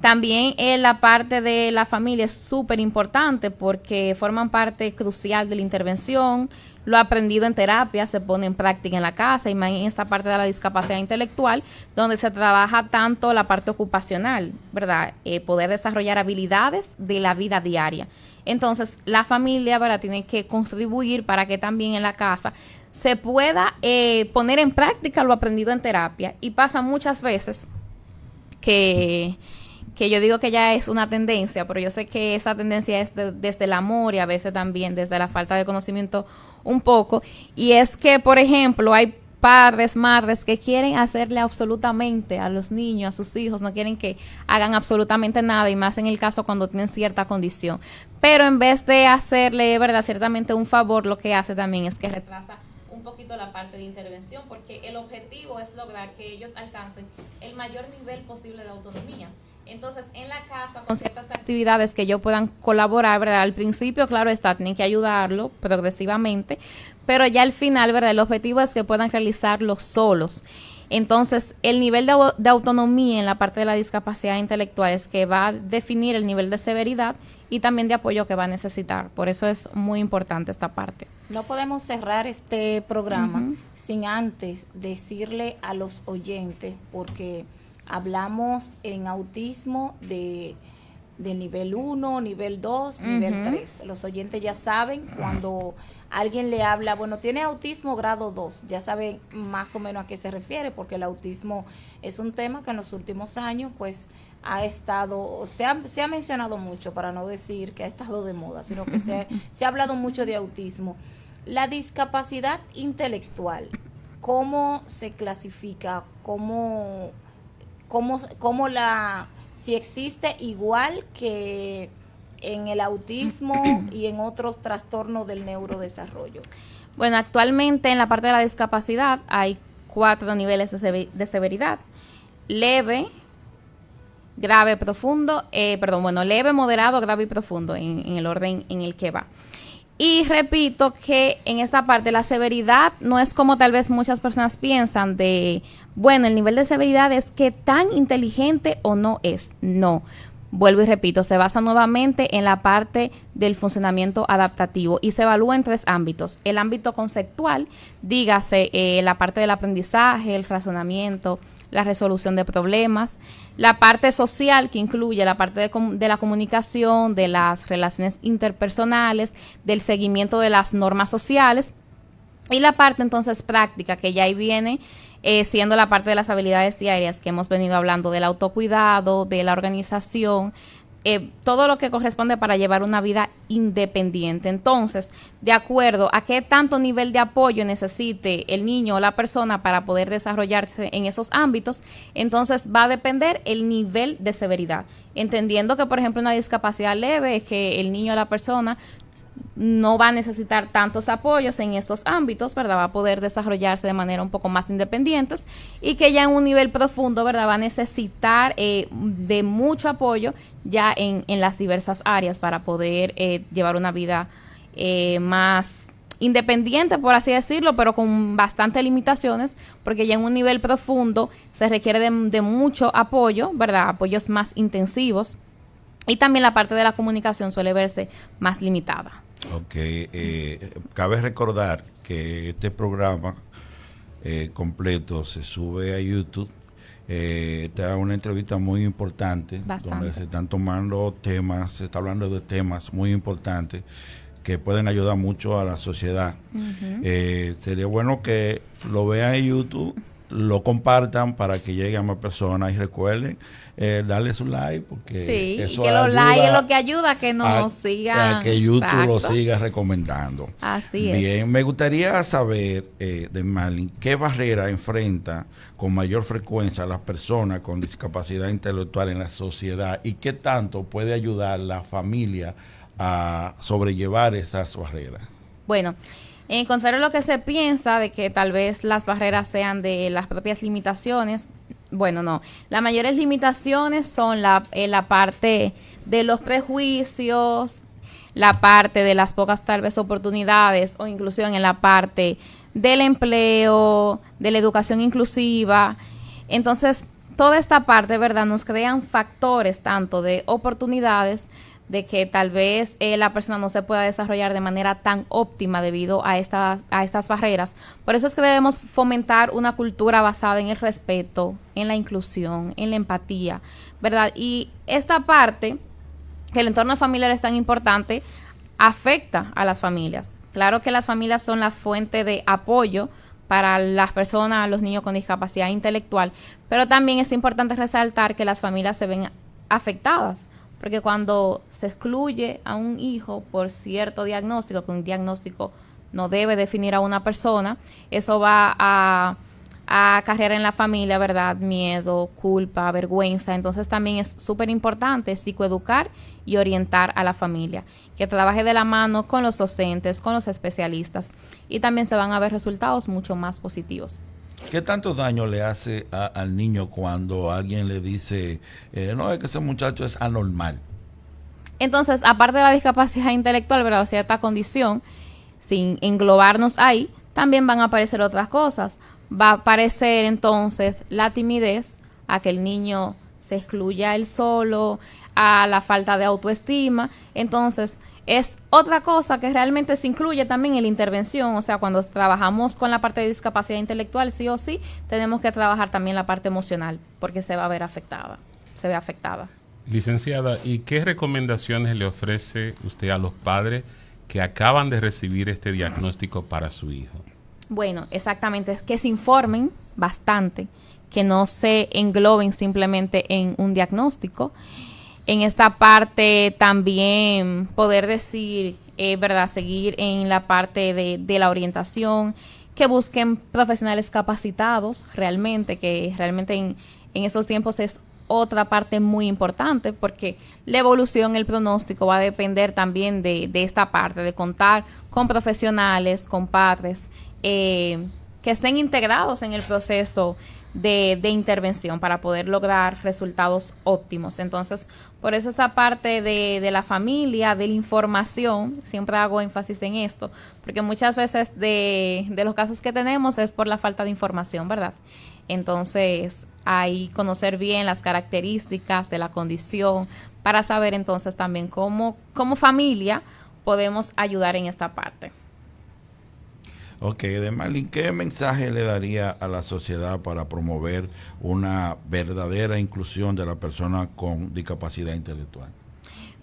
También la parte de la familia es súper importante porque forman parte crucial de la intervención. Lo aprendido en terapia se pone en práctica en la casa y más en esta parte de la discapacidad intelectual, donde se trabaja tanto la parte ocupacional, ¿verdad? Poder desarrollar habilidades de la vida diaria. Entonces, la familia, ¿verdad?, tiene que contribuir para que también en la casa se pueda poner en práctica lo aprendido en terapia. Y pasa muchas veces que yo digo que ya es una tendencia, pero yo sé que esa tendencia es desde el amor y a veces también desde la falta de conocimiento un poco, y es que, por ejemplo, hay padres, madres que quieren hacerle absolutamente a los niños, a sus hijos, no quieren que hagan absolutamente nada, y más en el caso cuando tienen cierta condición, pero en vez de hacerle, ¿verdad?, ciertamente un favor, lo que hace también es que retrasa un poquito la parte de intervención, porque el objetivo es lograr que ellos alcancen el mayor nivel posible de autonomía. Entonces, en la casa, con ciertas actividades que ellos puedan colaborar, ¿verdad? Al principio, claro está, tienen que ayudarlo progresivamente, pero ya al final, ¿verdad?, el objetivo es que puedan realizarlo solos. Entonces, el nivel de autonomía en la parte de la discapacidad intelectual es que va a definir el nivel de severidad y también de apoyo que va a necesitar. Por eso es muy importante esta parte. No podemos cerrar este programa sin antes decirle a los oyentes, porque hablamos en autismo de nivel 1, nivel 2, nivel 3. Los oyentes ya saben cuando alguien le habla, bueno, tiene autismo grado 2, ya saben más o menos a qué se refiere, porque el autismo es un tema que en los últimos años pues ha estado, se ha mencionado mucho, para no decir que ha estado de moda, sino que se ha hablado mucho de autismo. La discapacidad intelectual, ¿cómo se clasifica? Si existe igual que en el autismo y en otros trastornos del neurodesarrollo? Bueno, actualmente en la parte de la discapacidad hay 4 niveles de severidad: leve, leve, moderado, grave y profundo, en el orden en el que va. Y repito que en esta parte la severidad no es como tal vez muchas personas piensan de, bueno, el nivel de severidad es que tan inteligente o no es. No. Vuelvo y repito, se basa nuevamente en la parte del funcionamiento adaptativo y se evalúa en 3 ámbitos. El ámbito conceptual, dígase la parte del aprendizaje, el razonamiento, la resolución de problemas. La parte social, que incluye la parte de la comunicación, de las relaciones interpersonales, del seguimiento de las normas sociales. Y la parte entonces práctica, que ya ahí viene siendo la parte de las habilidades diarias que hemos venido hablando, del autocuidado, de la organización, todo lo que corresponde para llevar una vida independiente. Entonces, de acuerdo a qué tanto nivel de apoyo necesite el niño o la persona para poder desarrollarse en esos ámbitos, entonces va a depender el nivel de severidad. Entendiendo que, por ejemplo, una discapacidad leve es que el niño o la persona no va a necesitar tantos apoyos en estos ámbitos, ¿verdad? Va a poder desarrollarse de manera un poco más independientes, y que ya en un nivel profundo, ¿verdad? Va a necesitar de mucho apoyo ya en las diversas áreas para poder llevar una vida más independiente, por así decirlo, pero con bastantes limitaciones, porque ya en un nivel profundo se requiere de mucho apoyo, ¿verdad? Apoyos más intensivos. Y también la parte de la comunicación suele verse más limitada. Ok, cabe recordar que este programa completo se sube a YouTube. Esta es una entrevista muy importante, Bastante. donde se están tomando temas, se está hablando de temas muy importantes que pueden ayudar mucho a la sociedad. Sería bueno que lo vean en YouTube, lo compartan para que llegue a más personas, y recuerden darle su like, porque Sí, eso y que los ayuda likes es lo que ayuda a que nos sigan. a que YouTube lo Exacto. siga recomendando. Así es. Bien, me gustaría saber de Marlene, ¿qué barrera enfrenta con mayor frecuencia a las personas con discapacidad intelectual en la sociedad, y qué tanto puede ayudar la familia a sobrellevar esas barreras? Bueno, en contrario a lo que se piensa de que tal vez las barreras sean de las propias limitaciones, bueno, no. Las mayores limitaciones son la parte de los prejuicios, la parte de las pocas tal vez oportunidades, o inclusión en la parte del empleo, de la educación inclusiva. Entonces, toda esta parte, ¿verdad?, nos crean factores tanto de oportunidades, de que tal vez la persona no se pueda desarrollar de manera tan óptima debido a estas barreras. Por eso es que debemos fomentar una cultura basada en el respeto, en la inclusión, en la empatía, ¿verdad? Y esta parte, que el entorno familiar es tan importante, afecta a las familias. Claro que las familias son la fuente de apoyo para las personas, los niños con discapacidad intelectual, pero también es importante resaltar que las familias se ven afectadas, porque cuando se excluye a un hijo por cierto diagnóstico, que un diagnóstico no debe definir a una persona, eso va a acarrear en la familia, ¿verdad?, miedo, culpa, vergüenza. Entonces también es súper importante psicoeducar y orientar a la familia, que trabaje de la mano con los docentes, con los especialistas, y también se van a ver resultados mucho más positivos. ¿Qué tanto daño le hace al niño cuando alguien le dice, no, es que ese muchacho es anormal? Entonces, aparte de la discapacidad intelectual, ¿verdad?, o cierta condición, sin englobarnos ahí, también van a aparecer otras cosas. Va a aparecer entonces la timidez, a que el niño se excluya él solo, a la falta de autoestima. Entonces, es otra cosa que realmente se incluye también en la intervención. O sea, cuando trabajamos con la parte de discapacidad intelectual, sí o sí, tenemos que trabajar también la parte emocional, porque se va a ver afectada, se ve afectada. Licenciada, ¿y qué recomendaciones le ofrece usted a los padres que acaban de recibir este diagnóstico para su hijo? Bueno, exactamente, es que se informen bastante, que no se engloben simplemente en un diagnóstico. En esta parte también poder decir, ¿verdad?, seguir en la parte de la orientación, que busquen profesionales capacitados realmente, que realmente en esos tiempos es otra parte muy importante, porque la evolución, el pronóstico va a depender también de esta parte, de contar con profesionales, con padres, que estén integrados en el proceso de intervención para poder lograr resultados óptimos. Entonces, por eso esta parte de la familia, de la información, siempre hago énfasis en esto, porque muchas veces de los casos que tenemos es por la falta de información, ¿verdad? Entonces, hay conocer bien las características de la condición para saber entonces también cómo como familia podemos ayudar en esta parte. Ok, Edemalyn, ¿qué mensaje le daría a la sociedad para promover una verdadera inclusión de la persona con discapacidad intelectual?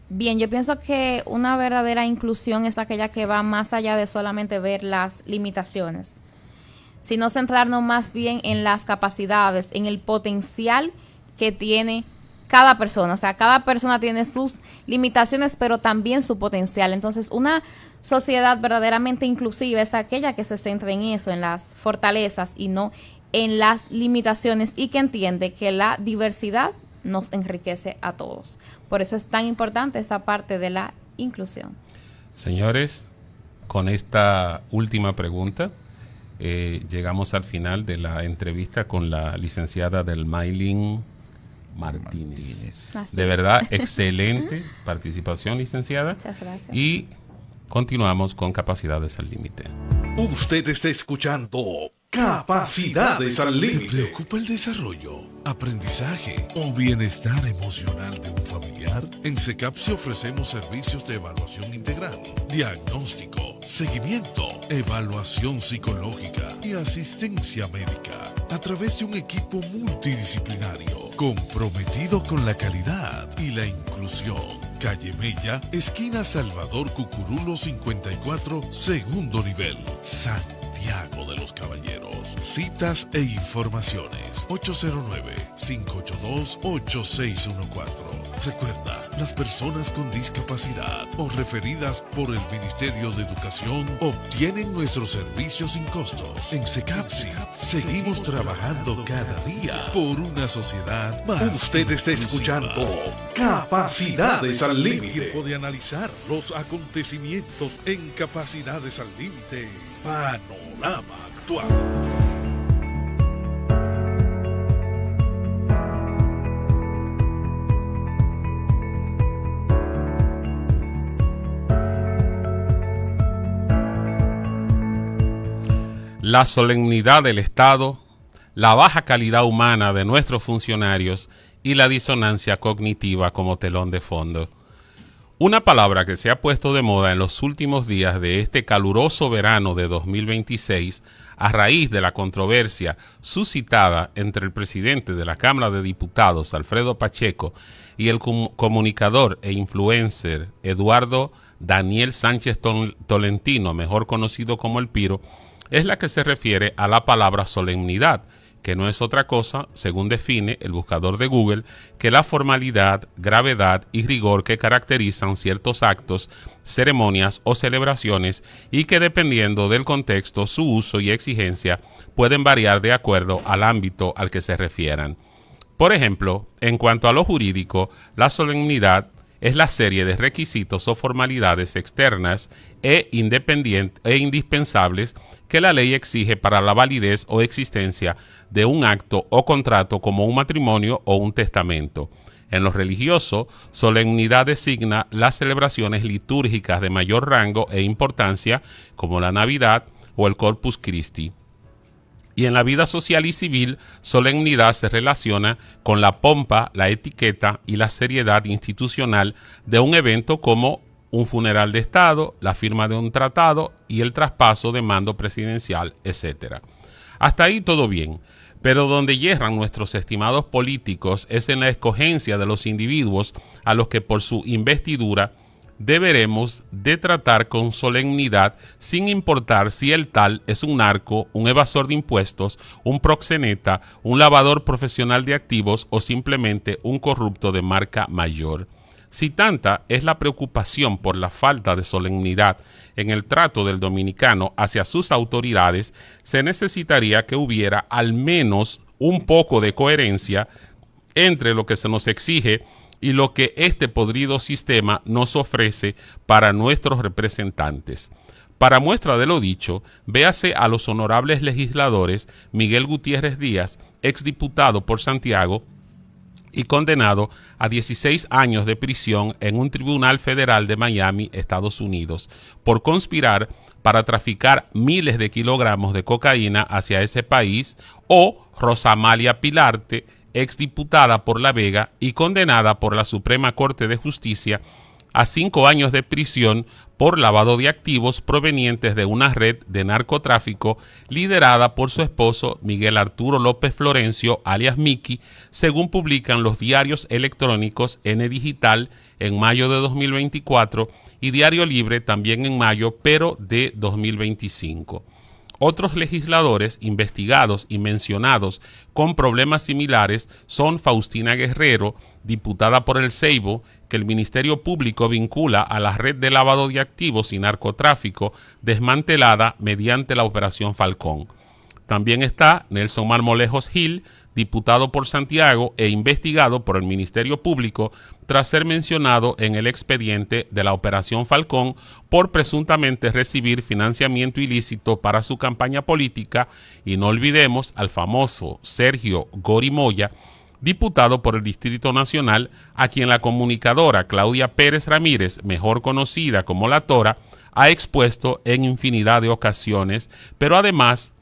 Bien, yo pienso que una verdadera inclusión es aquella que va más allá de solamente ver las limitaciones, sino centrarnos más bien en las capacidades, en el potencial que tiene cada persona. O sea, cada persona tiene sus limitaciones, pero también su potencial. Entonces, una sociedad verdaderamente inclusiva es aquella que se centra en eso, en las fortalezas y no en las limitaciones, y que entiende que la diversidad nos enriquece a todos. Por eso es tan importante esta parte de la inclusión. Señores, con esta última pregunta llegamos al final de la entrevista con la licenciada Delmaylin Martínez. De verdad, excelente participación, licenciada. Muchas gracias. Y continuamos con Capacidades al Límite. Usted está escuchando Capacidades al ¿Te Límite. preocupa el desarrollo, aprendizaje o bienestar emocional de un familiar? En SECAPSI ofrecemos servicios de evaluación integral, diagnóstico, seguimiento, evaluación psicológica y asistencia médica a través de un equipo multidisciplinario comprometido con la calidad y la inclusión. Calle Mella, esquina Salvador Cucurulo 54, segundo nivel, Santiago de los Caballeros. Citas e informaciones 809-582-8614. Recuerda, las personas con discapacidad o referidas por el Ministerio de Educación obtienen nuestros servicios sin costos. En SECAPSI seguimos trabajando cada día por una sociedad más Usted está inclusiva. escuchando Capacidades al Límite. Tiempo de analizar los acontecimientos en Capacidades al Límite. Panorama Actual. La solemnidad del Estado, la baja calidad humana de nuestros funcionarios y la disonancia cognitiva como telón de fondo. Una palabra que se ha puesto de moda en los últimos días de este caluroso verano de 2026 a raíz de la controversia suscitada entre el presidente de la Cámara de Diputados, Alfredo Pacheco, y el comunicador e influencer Eduardo Daniel Sánchez Tolentino, mejor conocido como El Piro, es la que se refiere a la palabra solemnidad, que no es otra cosa, según define el buscador de Google, que la formalidad, gravedad y rigor que caracterizan ciertos actos, ceremonias o celebraciones, y que dependiendo del contexto, su uso y exigencia pueden variar de acuerdo al ámbito al que se refieran. Por ejemplo, en cuanto a lo jurídico, la solemnidad es la serie de requisitos o formalidades externas e indispensables que la ley exige para la validez o existencia de un acto o contrato como un matrimonio o un testamento. En lo religioso, solemnidad designa las celebraciones litúrgicas de mayor rango e importancia, como la Navidad o el Corpus Christi. Y en la vida social y civil, solemnidad se relaciona con la pompa, la etiqueta y la seriedad institucional de un evento como un funeral de Estado, la firma de un tratado y el traspaso de mando presidencial, etc. Hasta ahí todo bien, pero donde yerran nuestros estimados políticos es en la escogencia de los individuos a los que por su investidura deberemos de tratar con solemnidad, sin importar si el tal es un narco, un evasor de impuestos, un proxeneta, un lavador profesional de activos o simplemente un corrupto de marca mayor. Si tanta es la preocupación por la falta de solemnidad en el trato del dominicano hacia sus autoridades, se necesitaría que hubiera al menos un poco de coherencia entre lo que se nos exige y lo que este podrido sistema nos ofrece para nuestros representantes. Para muestra de lo dicho, véase a los honorables legisladores Miguel Gutiérrez Díaz, exdiputado por Santiago y condenado a 16 años de prisión en un tribunal federal de Miami, Estados Unidos, por conspirar para traficar miles de kilogramos de cocaína hacia ese país, o Rosamalia Pilarte, exdiputada por La Vega y condenada por la Suprema Corte de Justicia a 5 años de prisión por lavado de activos provenientes de una red de narcotráfico liderada por su esposo Miguel Arturo López Florencio, alias Mickey, según publican los diarios electrónicos N Digital en mayo de 2024 y Diario Libre también en mayo, pero de 2025. Otros legisladores investigados y mencionados con problemas similares son Faustina Guerrero, diputada por El Ceibo, que el Ministerio Público vincula a la red de lavado de activos y narcotráfico desmantelada mediante la Operación Falcón. También está Nelson Marmolejos Gil, diputado por Santiago e investigado por el Ministerio Público tras ser mencionado en el expediente de la Operación Falcón por presuntamente recibir financiamiento ilícito para su campaña política. Y no olvidemos al famoso Sergio Gori Moya, diputado por el Distrito Nacional, a quien la comunicadora Claudia Pérez Ramírez, mejor conocida como La Tora, ha expuesto en infinidad de ocasiones, pero además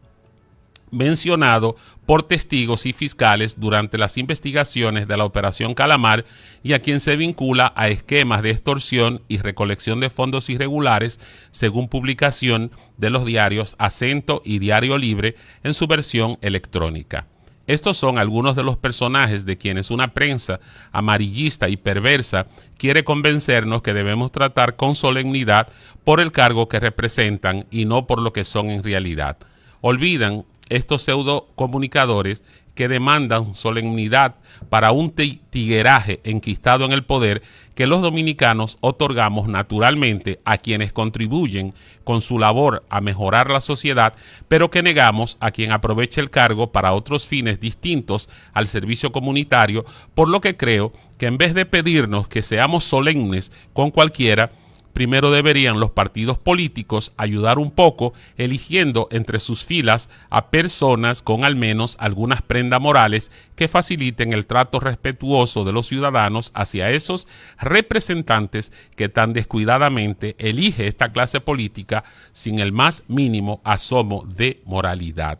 mencionado por testigos y fiscales durante las investigaciones de la Operación Calamar, y a quien se vincula a esquemas de extorsión y recolección de fondos irregulares, según publicación de los diarios Acento y Diario Libre en su versión electrónica. Estos son algunos de los personajes de quienes una prensa amarillista y perversa quiere convencernos que debemos tratar con solemnidad por el cargo que representan y no por lo que son en realidad. Olvidan estos pseudo comunicadores que demandan solemnidad para un tigueraje enquistado en el poder que los dominicanos otorgamos naturalmente a quienes contribuyen con su labor a mejorar la sociedad, pero que negamos a quien aproveche el cargo para otros fines distintos al servicio comunitario, por lo que creo que en vez de pedirnos que seamos solemnes con cualquiera, primero deberían los partidos políticos ayudar un poco eligiendo entre sus filas a personas con al menos algunas prendas morales que faciliten el trato respetuoso de los ciudadanos hacia esos representantes que tan descuidadamente elige esta clase política sin el más mínimo asomo de moralidad.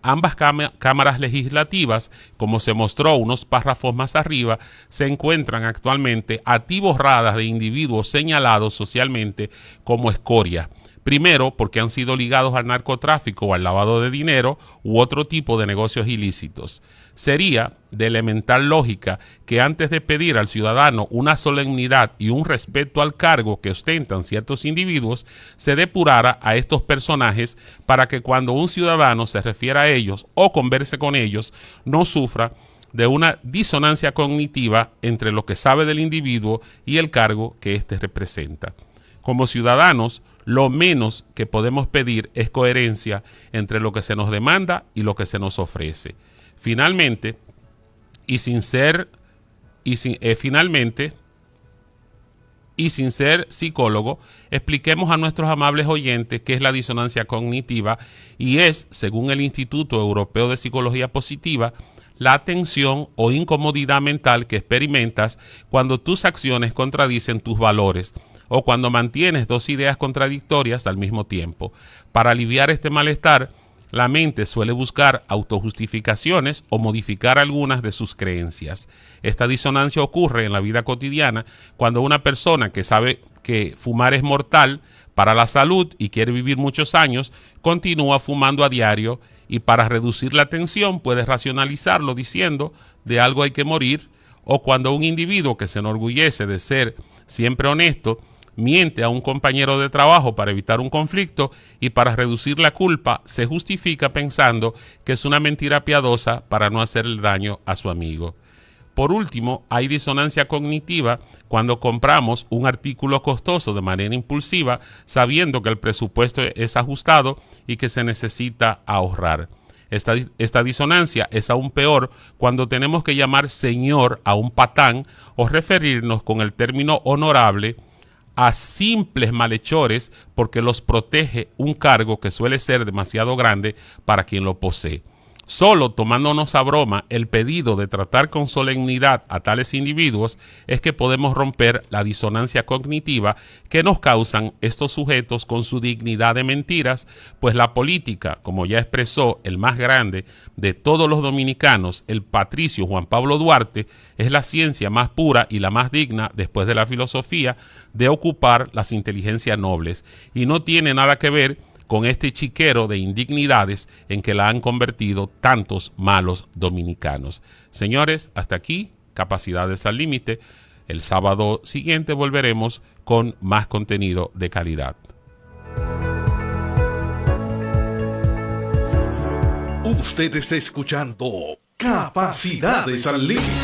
Ambas cámaras legislativas, como se mostró unos párrafos más arriba, se encuentran actualmente atiborradas de individuos señalados socialmente como escoria. Primero, porque han sido ligados al narcotráfico o al lavado de dinero u otro tipo de negocios ilícitos. Sería de elemental lógica que antes de pedir al ciudadano una solemnidad y un respeto al cargo que ostentan ciertos individuos, se depurara a estos personajes para que cuando un ciudadano se refiera a ellos o converse con ellos, no sufra de una disonancia cognitiva entre lo que sabe del individuo y el cargo que éste representa. Como ciudadanos, lo menos que podemos pedir es coherencia entre lo que se nos demanda y lo que se nos ofrece. Finalmente, sin ser psicólogo, expliquemos a nuestros amables oyentes qué es la disonancia cognitiva, y es, según el Instituto Europeo de Psicología Positiva, la tensión o incomodidad mental que experimentas cuando tus acciones contradicen tus valores o cuando mantienes dos ideas contradictorias al mismo tiempo. Para aliviar este malestar, la mente suele buscar autojustificaciones o modificar algunas de sus creencias. Esta disonancia ocurre en la vida cotidiana cuando una persona que sabe que fumar es mortal para la salud y quiere vivir muchos años, continúa fumando a diario, y para reducir la tensión puede racionalizarlo diciendo de algo hay que morir, o cuando un individuo que se enorgullece de ser siempre honesto miente a un compañero de trabajo para evitar un conflicto, y para reducir la culpa se justifica pensando que es una mentira piadosa para no hacerle daño a su amigo. Por último, hay disonancia cognitiva cuando compramos un artículo costoso de manera impulsiva, sabiendo que el presupuesto es ajustado y que se necesita ahorrar. Esta disonancia es aún peor cuando tenemos que llamar señor a un patán o referirnos con el término honorable a simples malhechores porque los protege un cargo que suele ser demasiado grande para quien lo posee. Solo tomándonos a broma el pedido de tratar con solemnidad a tales individuos es que podemos romper la disonancia cognitiva que nos causan estos sujetos con su dignidad de mentiras, pues la política, como ya expresó el más grande de todos los dominicanos, el patricio Juan Pablo Duarte, es la ciencia más pura y la más digna, después de la filosofía, de ocupar las inteligencias nobles, y no tiene nada que ver con este chiquero de indignidades en que la han convertido tantos malos dominicanos. Señores, hasta aquí, Capacidades al Límite. El sábado siguiente volveremos con más contenido de calidad. Usted está escuchando Capacidades al Límite.